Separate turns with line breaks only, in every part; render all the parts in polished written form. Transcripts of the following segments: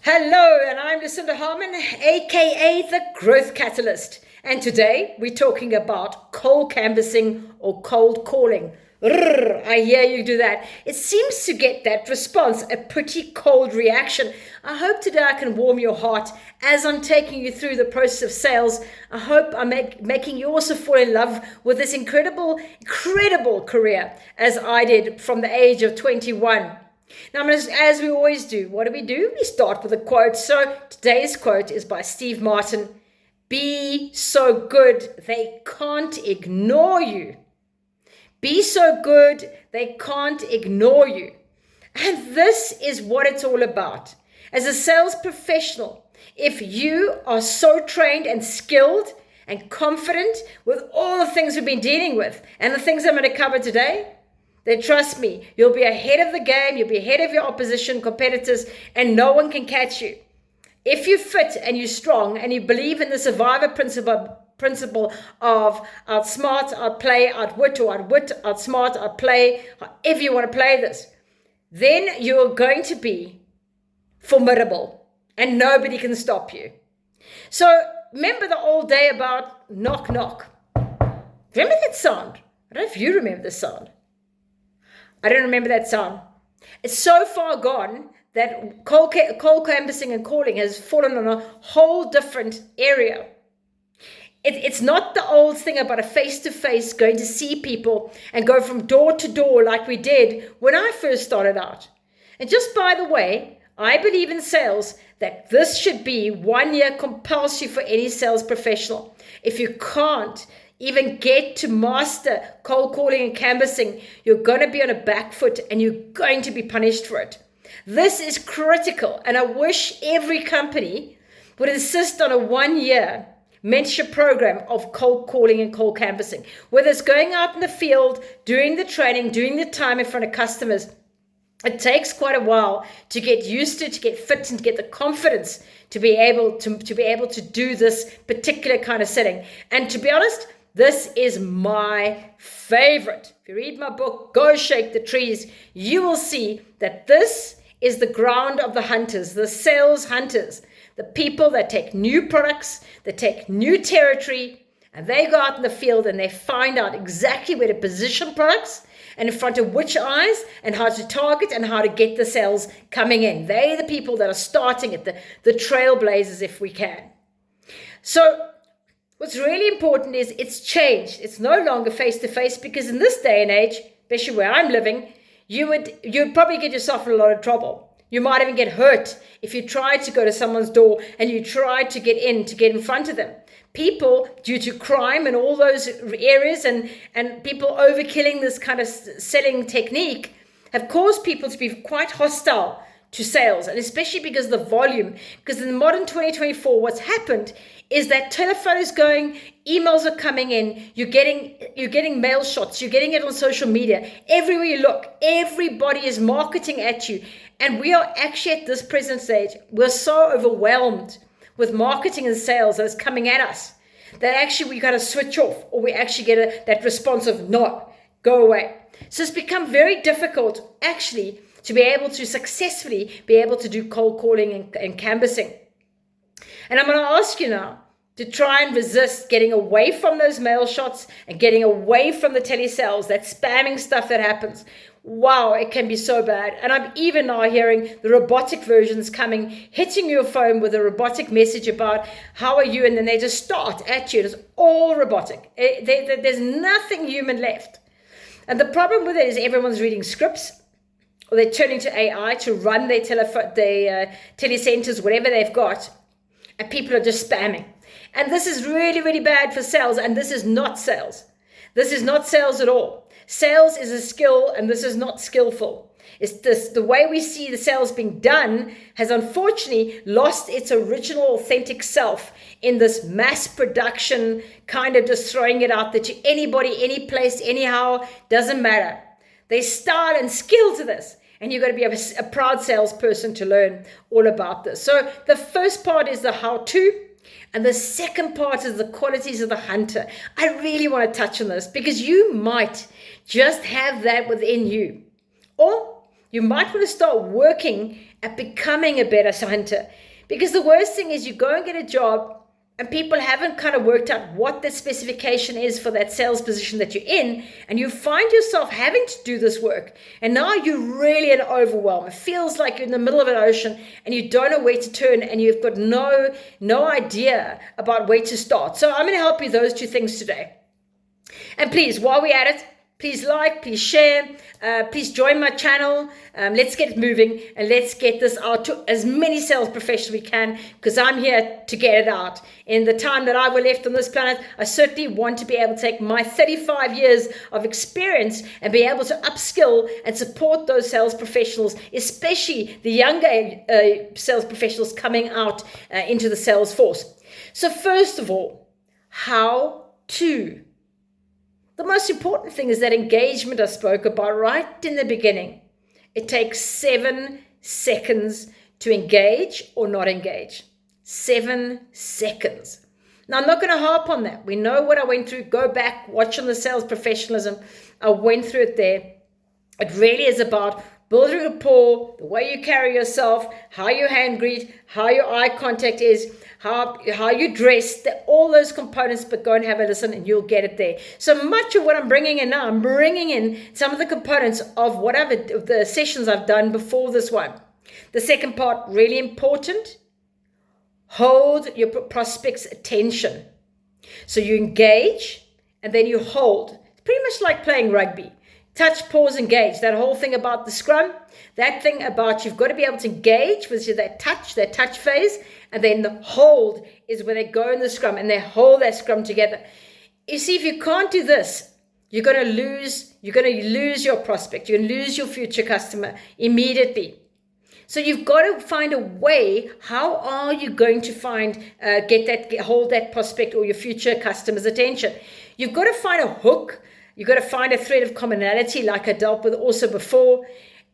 Hello, and I'm Lucinda Harmon, aka the Growth Catalyst. And today we're talking about cold canvassing or cold calling. I hear you do that. It seems to get that response, a pretty cold reaction. I hope today I can warm your heart as I'm taking you through the process of sales. I hope I'm making you also fall in love with this incredible career as I did from the age of 21. Now, as we always do, what do? We start with a quote. So today's quote is by Steve Martin. Be so good, they can't ignore you. Be so good, they can't ignore you. And this is what it's all about. As a sales professional, if you are so trained and skilled and confident with all the things we've been dealing with and the things I'm going to cover today, then trust me, you'll be ahead of the game, you'll be ahead of your opposition, competitors, and no one can catch you. If you fit and you're strong and you believe in the survivor principle of outsmart, outplay, outwit, or outsmart, outplay, however you want to play this, then you're going to be formidable and nobody can stop you. So remember the old day about knock, knock. Remember that sound? I don't know if you remember the sound. I don't remember that sound. It's so far gone that cold canvassing and calling has fallen on a whole different area. It's not the old thing about a face-to-face going to see people and go from door to door like we did when I first started out. And just by the way, I believe in sales that this should be 1 year compulsory for any sales professional. If you can't even get to master cold calling and canvassing, you're going to be on a back foot and you're going to be punished for it. This is critical, and I wish every company would insist on a 1 year mentorship program of cold calling and cold canvassing, whether it's going out in the field, doing the training, doing the time in front of customers. It takes quite a while to get used to get fit, and to get the confidence to be able to do this particular kind of setting. And to be honest, this is my favorite. If you read my book, Go Shake the Trees, you will see that this is the ground of the hunters, the sales hunters, the people that take new products, that take new territory, and they go out in the field and they find out exactly where to position products and in front of which eyes and how to target and how to get the sales coming in. They're the people that are starting it, the trailblazers, if we can. So what's really important is it's changed. It's no longer face-to-face, because in this day and age, especially where I'm living, you'd probably get yourself in a lot of trouble. You might even get hurt if you tried to go to someone's door and you tried to get in front of them. People, due to crime and all those areas and people overkilling this kind of selling technique, have caused people to be quite hostile to sales, and especially because of the volume. Because in the modern 2024, what's happened is that telephone is going, emails are coming in, you're getting mail shots, you're getting it on social media. Everywhere you look, everybody is marketing at you. And we are actually at this present stage, we're so overwhelmed with marketing and sales that is coming at us that actually we got to switch off, or we actually get that response of no, go away. So it's become very difficult actually to be able to successfully be able to do cold calling and canvassing. And I'm going to ask you now to try and resist getting away from those mail shots and getting away from the telesales, that spamming stuff that happens. Wow, it can be so bad. And I'm even now hearing the robotic versions coming, hitting your phone with a robotic message about how are you, and then they just start at you. It's all robotic. There's nothing human left. And the problem with it is everyone's reading scripts, or they're turning to AI to run their telecenters, whatever they've got, and people are just spamming. And this is really, really bad for sales, and this is not sales. This is not sales at all. Sales is a skill, and this is not skillful. It's this, the way we see the sales being done has unfortunately lost its original authentic self in this mass production kind of just throwing it out there to anybody, any place, anyhow, doesn't matter. There's style and skill to this, and you've got to be a proud salesperson to learn all about this. So the first part is the how-to, and the second part is the qualities of the hunter. I really want to touch on this because you might just have that within you. Or you might want to start working at becoming a better hunter. Because the worst thing is you go and get a job and people haven't kind of worked out what the specification is for that sales position that you're in, and you find yourself having to do this work. And now you're really in overwhelm. It feels like you're in the middle of an ocean and you don't know where to turn, and you've got no idea about where to start. So I'm going to help you those two things today. And please, while we're at it, please like, please share, please join my channel. Let's get it moving and let's get this out to as many sales professionals we can, because I'm here to get it out. In the time that I were left on this planet, I certainly want to be able to take my 35 years of experience and be able to upskill and support those sales professionals, especially the younger sales professionals coming out into the sales force. So first of all, how to. The most important thing is that engagement I spoke about right in the beginning. It takes 7 seconds to engage or not engage. 7 seconds. Now, I'm not going to harp on that. We know what I went through. Go back, watch on the sales professionalism. I went through it there. It really is about building rapport, the way you carry yourself, how you hand greet, how your eye contact is, how you dress, all those components, but go and have a listen and you'll get it there. So much of what I'm bringing in now, I'm bringing in some of the components of the sessions I've done before this one. The second part, really important, hold your prospect's attention. So you engage and then you hold. It's pretty much like playing rugby. Touch, pause, engage. That whole thing about the scrum, that thing about you've got to be able to engage with that touch phase, and then the hold is where they go in the scrum and they hold that scrum together. You see, if you can't do this, you're going to lose your prospect. You're going to lose your future customer immediately. So you've got to find a way. How are you going to hold that prospect or your future customer's attention? You've got to find a hook. You've got to find a thread of commonality like I dealt with also before.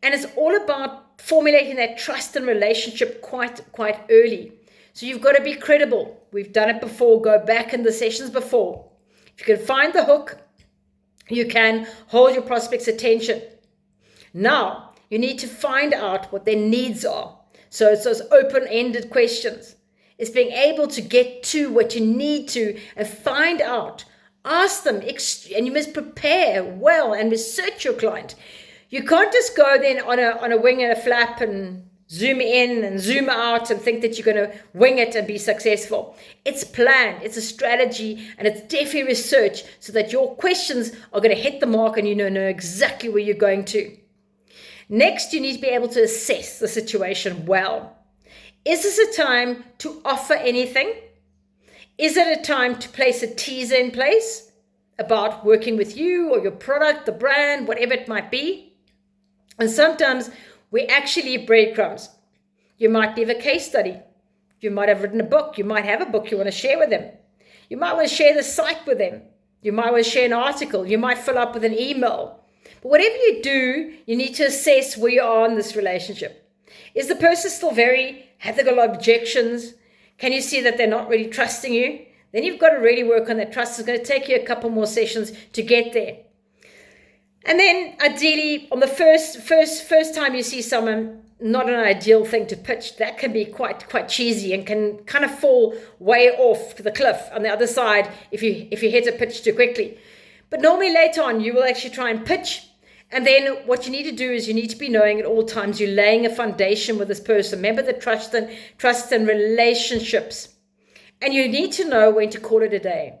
And it's all about formulating that trust and relationship quite early. So you've got to be credible. We've done it before. Go back in the sessions before. If you can find the hook, you can hold your prospect's attention. Now, you need to find out what their needs are. So it's those open-ended questions. It's being able to get to what you need to and find out. Ask them, and you must prepare well and research your client. You can't just go then on a wing and a flap and zoom in and zoom out and think that you're going to wing it and be successful. It's planned, it's a strategy, and it's definitely research so that your questions are going to hit the mark and you know exactly where you're going to. Next, you need to be able to assess the situation well. Is this a time to offer anything? Is it a time to place a teaser in place about working with you or your product, the brand, whatever it might be? And sometimes we actually leave breadcrumbs. You might leave a case study. You might have written a book. You might have a book you want to share with them. You might want to share the site with them. You might want to share an article. You might fill up with an email. But whatever you do, you need to assess where you are in this relationship. Is the person still have they got a lot of objections? Can you see that they're not really trusting you? Then you've got to really work on that trust. It's going to take you a couple more sessions to get there. And then ideally, on the first time you see someone, not an ideal thing to pitch. That can be quite cheesy and can kind of fall way off to the cliff on the other side if you hit a pitch too quickly. But normally later on, you will actually try and pitch. And then what you need to do is you need to be knowing at all times you're laying a foundation with this person. Remember the trust and relationships. And you need to know when to call it a day.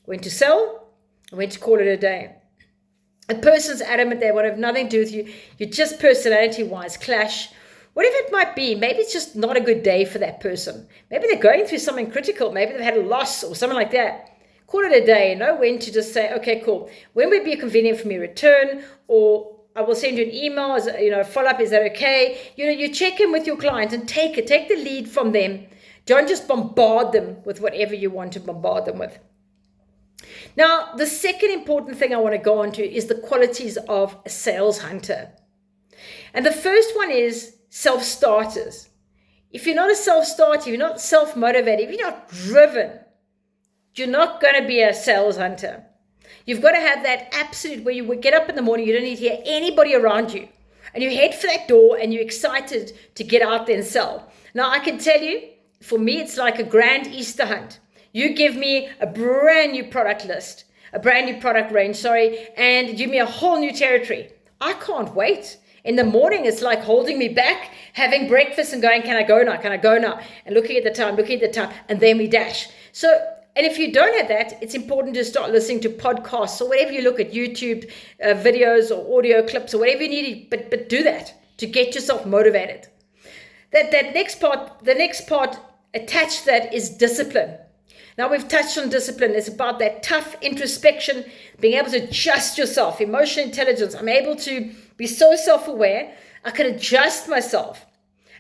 When to sell and when to call it a day. A person's adamant they want to have nothing to do with you. You're just personality-wise clash. Whatever it might be, maybe it's just not a good day for that person. Maybe they're going through something critical. Maybe they've had a loss or something like that. Call it a day. Know when to just say, okay, cool. When would be convenient for me to return? Or I will send you an email as follow up. Is that okay? You check in with your client and take the lead from them. Don't just bombard them with whatever you want to bombard them with. Now, the second important thing I want to go on to is the qualities of a sales hunter. And the first one is self-starters. If you're not a self-starter, if you're not self-motivated, if you're not driven, you're not going to be a sales hunter. You've got to have that absolute where you would get up in the morning, you don't need to hear anybody around you. and you head for that door and you're excited to get out there and sell. Now, I can tell you, for me, it's like a grand Easter hunt. You give me a brand new product list, a brand new product range, and give me a whole new territory. I can't wait. In the morning, it's like holding me back, having breakfast and going, can I go now? Can I go now? And looking at the time, and then we dash. And if you don't have that, it's important to start listening to podcasts or whatever you look at, YouTube videos or audio clips or whatever you need, but do that to get yourself motivated. The next part attached to that is discipline. Now, we've touched on discipline. It's about that tough introspection, being able to adjust yourself, emotional intelligence. I'm able to be so self-aware, I can adjust myself.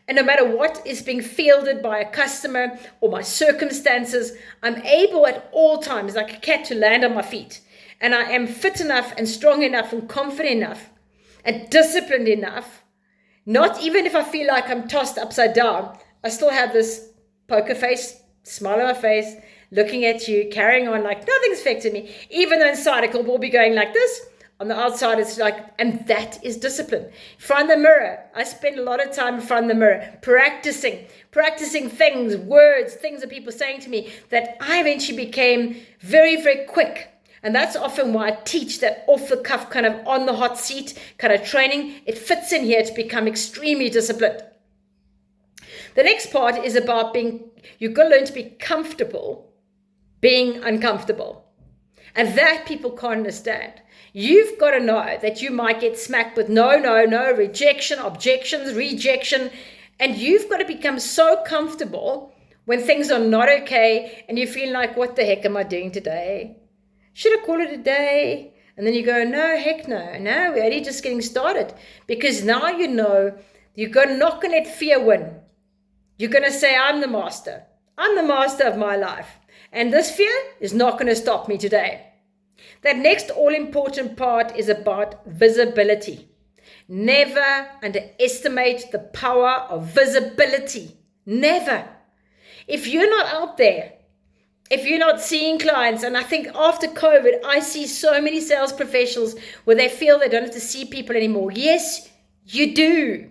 And no matter what is being fielded by a customer or my circumstances, I'm able at all times, like a cat, to land on my feet. And I am fit enough and strong enough and confident enough and disciplined enough. Not even if I feel like I'm tossed upside down, I still have this poker face, smile on my face, looking at you, carrying on like nothing's affected me. Even though inside I could all be going like this, on the outside it's like, and that is discipline. In front of the mirror, I spend a lot of time in front of the mirror, practicing things, words, things that people are saying to me that I eventually became very, very quick. And that's often why I teach that off the cuff, kind of on the hot seat kind of training. It fits in here to become extremely disciplined. The next part is about you've got to learn to be comfortable being uncomfortable. And that people can't understand. You've got to know that you might get smacked with no, rejection, objections, rejection. And you've got to become so comfortable when things are not okay and you feel like, what the heck am I doing today? Should I call it a day? And then you go, no, heck no, we're only just getting started. Because now you know you're not going to let fear win. You're going to say, I'm the master. I'm the master of my life. And this fear is not going to stop me today. That next all-important part is about visibility. Never underestimate the power of visibility. Never. If you're not out there, if you're not seeing clients, and I think after COVID, I see so many sales professionals where they feel they don't have to see people anymore. Yes, you do.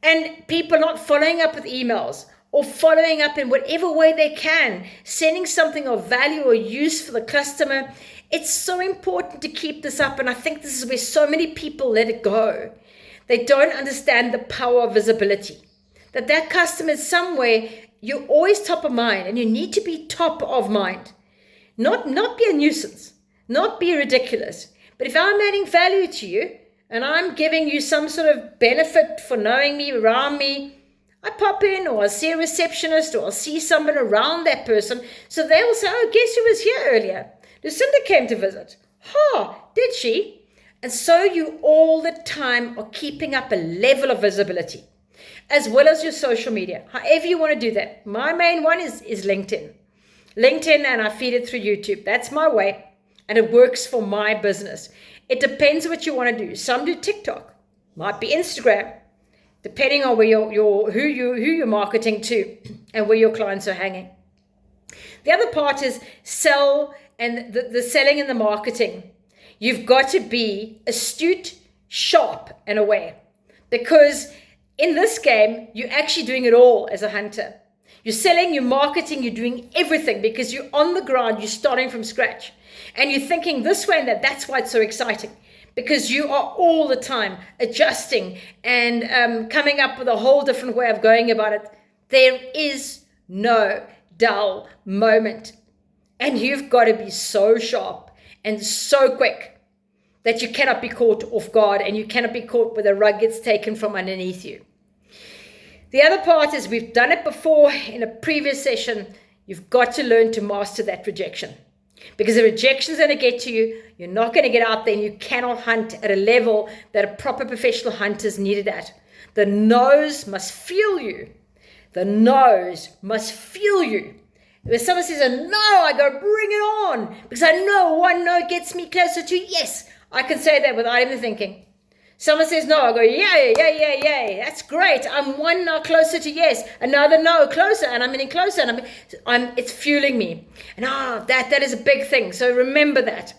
And people not following up with emails or following up in whatever way they can, sending something of value or use for the customer. It's so important to keep this up. And I think this is where so many people let it go. They don't understand the power of visibility. That customer is somewhere, you're always top of mind, and you need to be top of mind. Not be a nuisance, not be ridiculous. But if I'm adding value to you and I'm giving you some sort of benefit for knowing me, around me, I pop in, or I see a receptionist, or I'll see someone around that person. So they will say, oh, guess who was here earlier? Lucinda came to visit. Did she? And so you all the time are keeping up a level of visibility, as well as your social media. However you want to do that. My main one is LinkedIn. LinkedIn, and I feed it through YouTube. That's my way, and it works for my business. It depends what you want to do. Some do TikTok, might be Instagram, depending on where who you're marketing to and where your clients are hanging. The other part is sell, and the selling and the marketing. You've got to be astute, sharp, and aware, because in this game, you're actually doing it all as a hunter. You're selling, you're marketing, you're doing everything because you're on the ground, you're starting from scratch. And you're thinking this way and that. That's why it's so exciting, because you are all the time adjusting and coming up with a whole different way of going about it. There is no dull moment. And you've got to be so sharp and so quick that you cannot be caught off guard, and you cannot be caught where the rug gets taken from underneath you. The other part is, we've done it before in a previous session, you've got to learn to master that rejection. Because the rejection is going to get to you, you're not going to get out there, and you cannot hunt at a level that a proper professional hunter is needed at. The no's must feel you. The no's must feel you. When someone says a no, I go, bring it on. Because I know one no gets me closer to yes. I can say that without even thinking. Someone says no, I go, yay. That's great. I'm one no closer to yes. Another no closer, and I'm getting closer, and it's fueling me. And that is a big thing. So remember that.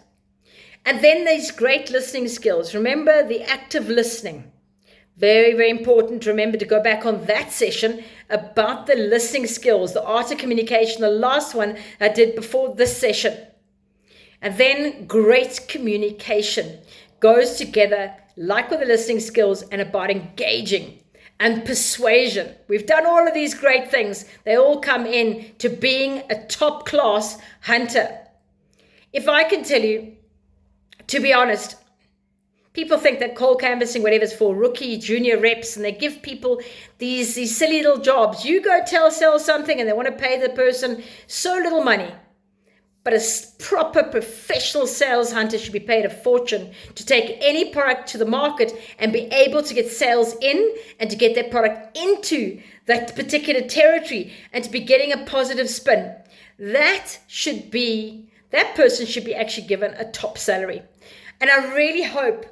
And then these great listening skills. Remember the active listening. Very, very important. Remember to go back on that session about the listening skills, the art of communication, the last one I did before this session. And then great communication goes together, like with the listening skills, and about engaging and persuasion. We've done all of these great things. They all come in to being a top class hunter. If I can tell you, to be honest, people think that cold canvassing, whatever, is for rookie, junior reps, and they give people these silly little jobs. You go sell something, and they want to pay the person so little money. But a proper professional sales hunter should be paid a fortune to take any product to the market and be able to get sales in and to get that product into that particular territory and to be getting a positive spin. That person should be actually given a top salary. And I really hope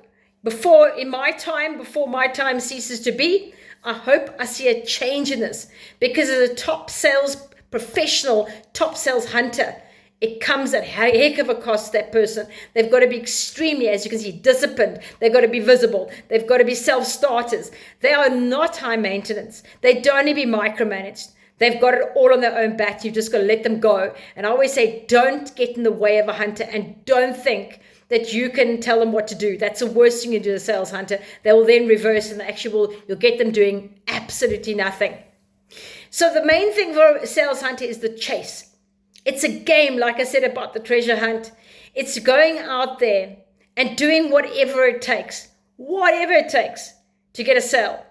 before my time ceases to be, I hope I see a change in this, because as a top sales professional, top sales hunter, it comes at a heck of a cost to that person. They've got to be extremely, as you can see, disciplined. They've got to be visible. They've got to be self-starters. They are not high maintenance. They don't need to be micromanaged. They've got it all on their own bat. You've just got to let them go. And I always say, don't get in the way of a hunter, and don't think that you can tell them what to do. That's the worst thing you do as a sales hunter. They will then reverse, and you'll get them doing absolutely nothing. So the main thing for a sales hunter is the chase. It's a game, like I said, about the treasure hunt. It's going out there and doing whatever it takes to get a sale.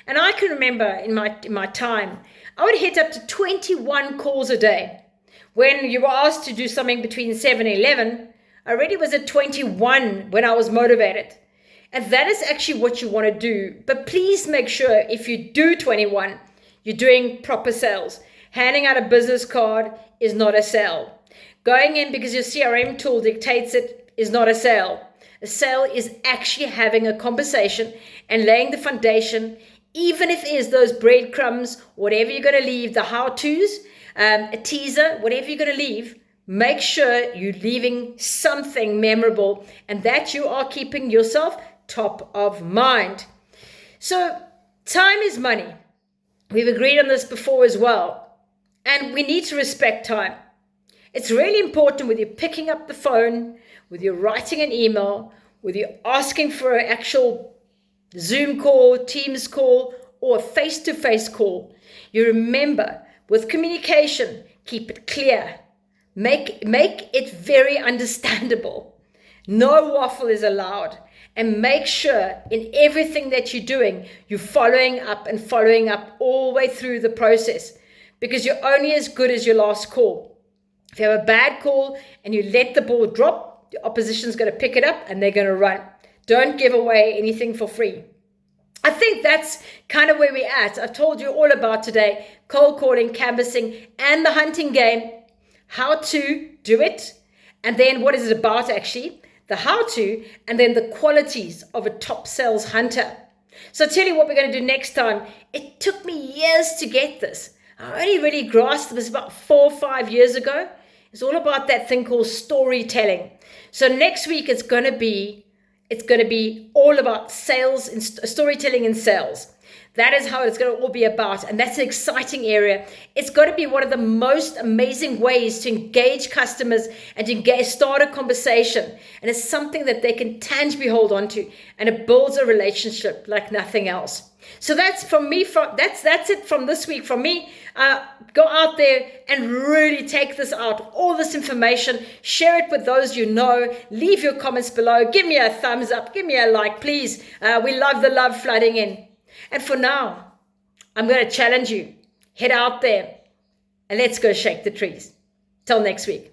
And I can remember in my time, I would hit up to 21 calls a day. When you were asked to do something between 7 and 11, I already was at 21 when I was motivated. And that is actually what you want to do. But please make sure if you do 21, you're doing proper sales. Handing out a business card is not a sale. Going in because your CRM tool dictates it is not a sale. A sale is actually having a conversation and laying the foundation, even if it is those breadcrumbs, whatever you're going to leave, the how-tos, a teaser, whatever you're going to leave, make sure you're leaving something memorable and that you are keeping yourself top of mind. So time is money. We've agreed on this before as well. And we need to respect time. It's really important with you picking up the phone, with you writing an email, with you asking for an actual Zoom call, Teams call, or a face-to-face call. You remember, with communication, keep it clear. Make it very understandable. No waffle is allowed. And make sure in everything that you're doing, you're following up all the way through the process. Because you're only as good as your last call. If you have a bad call and you let the ball drop, the opposition's going to pick it up and they're going to run. Don't give away anything for free. I think that's kind of where we're at. I've told you all about today, cold calling, canvassing, and the hunting game, how to do it, and then what is it about actually, the how to, and then the qualities of a top sales hunter. So I'll tell you what we're going to do next time. It took me years to get this. I only really grasped this about 4 or 5 years ago. It's all about that thing called storytelling. So next week it's going to be all about sales and storytelling and sales. That is how it's going to all be about. And that's an exciting area. It's got to be one of the most amazing ways to engage customers and to start a conversation. And it's something that they can tangibly hold on to. And it builds a relationship like nothing else. So that's from me. That's it from this week from me. Go out there and really take this out. All this information. Share it with those you know. Leave your comments below. Give me a thumbs up. Give me a like, please. We love the love flooding in. And for now, I'm going to challenge you. Head out there and let's go shake the trees. Till next week.